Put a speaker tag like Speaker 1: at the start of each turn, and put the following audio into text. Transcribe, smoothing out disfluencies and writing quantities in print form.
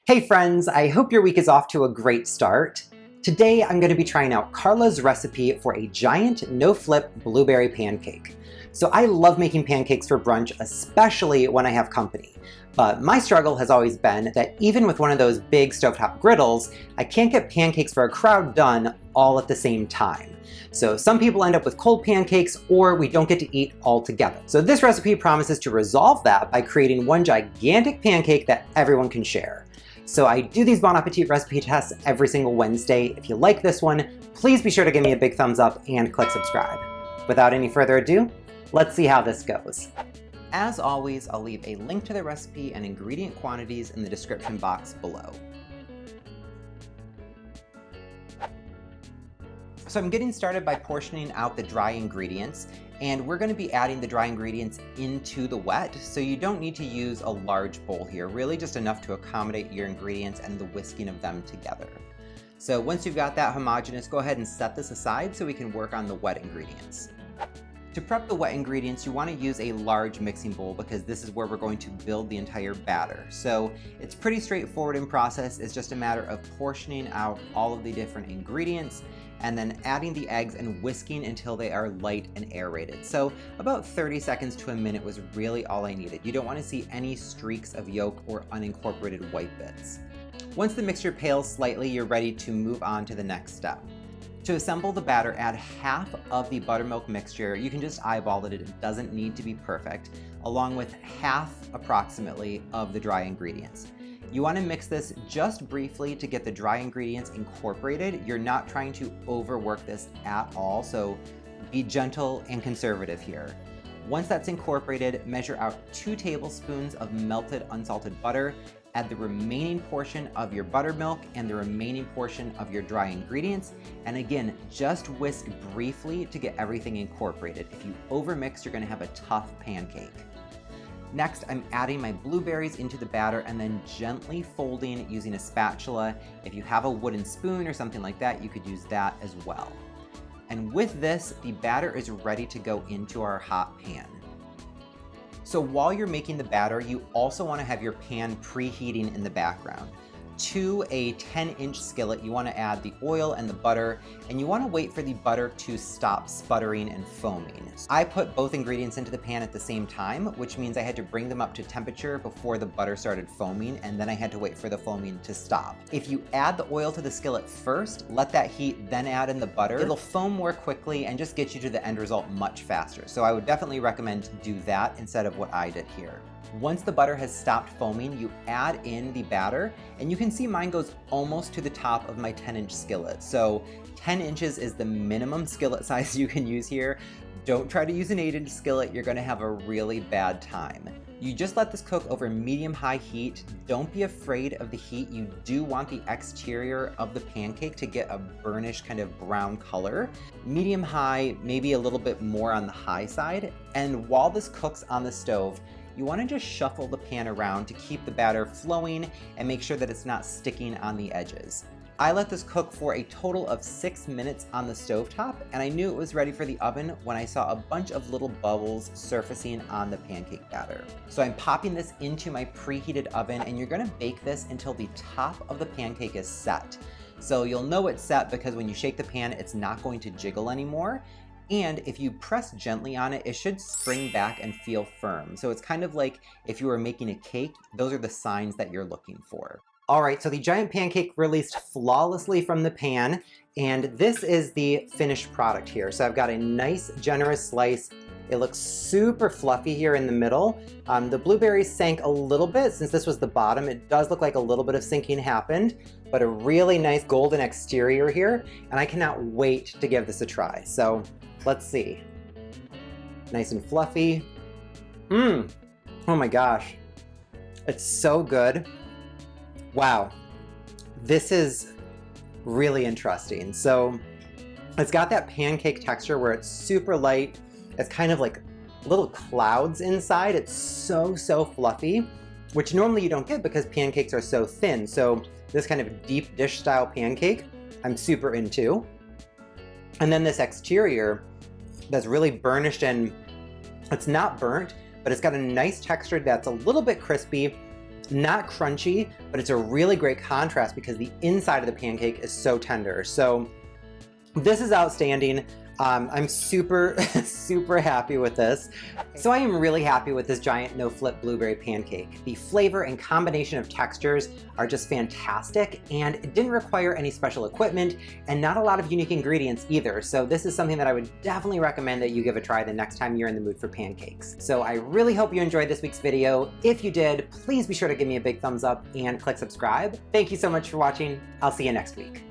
Speaker 1: Hey friends, I hope your week is off to a great start. Today I'm going to be trying out Carla's recipe for a giant no-flip blueberry pancake. So I love making pancakes for brunch, especially when I have company. But my struggle has always been that even with one of those big stovetop griddles, I can't get pancakes for a crowd done all at the same time. So some people end up with cold pancakes, or we don't get to eat all together. So this recipe promises to resolve that by creating one gigantic pancake that everyone can share. So I do these Bon Appetit recipe tests every single Wednesday. If you like this one, please be sure to give me a big thumbs up and click subscribe. Without any further ado, let's see how this goes. As always, I'll leave a link to the recipe and ingredient quantities in the description box below. So I'm getting started by portioning out the dry ingredients, and we're going to be adding the dry ingredients into the wet, so you don't need to use a large bowl here, really just enough to accommodate your ingredients and the whisking of them together. So once you've got that homogeneous, go ahead and set this aside so we can work on the wet ingredients. To prep the wet ingredients, you want to use a large mixing bowl because this is where we're going to build the entire batter. So it's pretty straightforward in process. It's just a matter of portioning out all of the different ingredients and then adding the eggs and whisking until they are light and aerated. So about 30 seconds to a minute was really all I needed. You don't want to see any streaks of yolk or unincorporated white bits. Once the mixture pales slightly, you're ready to move on to the next step. To assemble the batter, add half of the buttermilk mixture. You can just eyeball it, it doesn't need to be perfect, along with half approximately of the dry ingredients. You want to mix this just briefly to get the dry ingredients incorporated. You're not trying to overwork this at all, so be gentle and conservative here. Once that's incorporated, measure out 2 tablespoons of melted unsalted butter. Add the remaining portion of your buttermilk and the remaining portion of your dry ingredients. And again, just whisk briefly to get everything incorporated. If you overmix, you're going to have a tough pancake. Next, I'm adding my blueberries into the batter and then gently folding using a spatula. If you have a wooden spoon or something like that, you could use that as well. And with this, the batter is ready to go into our hot pan. So while you're making the batter, you also want to have your pan preheating in the background. To a 10-inch skillet, you want to add the oil and the butter, and you want to wait for the butter to stop sputtering and foaming. I put both ingredients into the pan at the same time, which means I had to bring them up to temperature before the butter started foaming, and then I had to wait for the foaming to stop. If you add the oil to the skillet first, let that heat, then add in the butter, it'll foam more quickly and just get you to the end result much faster. So I would definitely recommend to do that instead of what I did here. Once the butter has stopped foaming, you add in the batter, and you can see mine goes almost to the top of my 10-inch skillet. So 10 inches is the minimum skillet size you can use here. Don't try to use an 8-inch skillet, you're gonna have a really bad time. You just let this cook over medium-high heat. Don't be afraid of the heat. You do want the exterior of the pancake to get a burnished kind of brown color. Medium-high, maybe a little bit more on the high side. And while this cooks on the stove, you want to just shuffle the pan around to keep the batter flowing and make sure that it's not sticking on the edges. I let this cook for a total of 6 minutes on the stovetop, and I knew it was ready for the oven when I saw a bunch of little bubbles surfacing on the pancake batter. So I'm popping this into my preheated oven, and you're going to bake this until the top of the pancake is set. So you'll know it's set because when you shake the pan, it's not going to jiggle anymore. And if you press gently on it, it should spring back and feel firm. So it's kind of like if you were making a cake, those are the signs that you're looking for. All right, so the giant pancake released flawlessly from the pan, and this is the finished product here. So I've got a nice, generous slice. It looks super fluffy here in the middle. The blueberries sank a little bit since this was the bottom. It does look like a little bit of sinking happened, but a really nice golden exterior here, and I cannot wait to give this a try. So let's see. Nice and fluffy. Oh my gosh. It's so good. Wow. This is really interesting. So it's got that pancake texture where it's super light. It's kind of like little clouds inside. It's so fluffy, which normally you don't get because pancakes are so thin. So this kind of deep dish style pancake, I'm super into. And then this exterior that's really burnished, and it's not burnt, but it's got a nice texture that's a little bit crispy. not crunchy, but it's a really great contrast because the inside of the pancake is so tender. So this is outstanding. I'm super, super happy with this. So I am really happy with this giant no-flip blueberry pancake. The flavor and combination of textures are just fantastic, and it didn't require any special equipment and not a lot of unique ingredients either. So this is something that I would definitely recommend that you give a try the next time you're in the mood for pancakes. So I really hope you enjoyed this week's video. If you did, please be sure to give me a big thumbs up and click subscribe. Thank you so much for watching. I'll see you next week.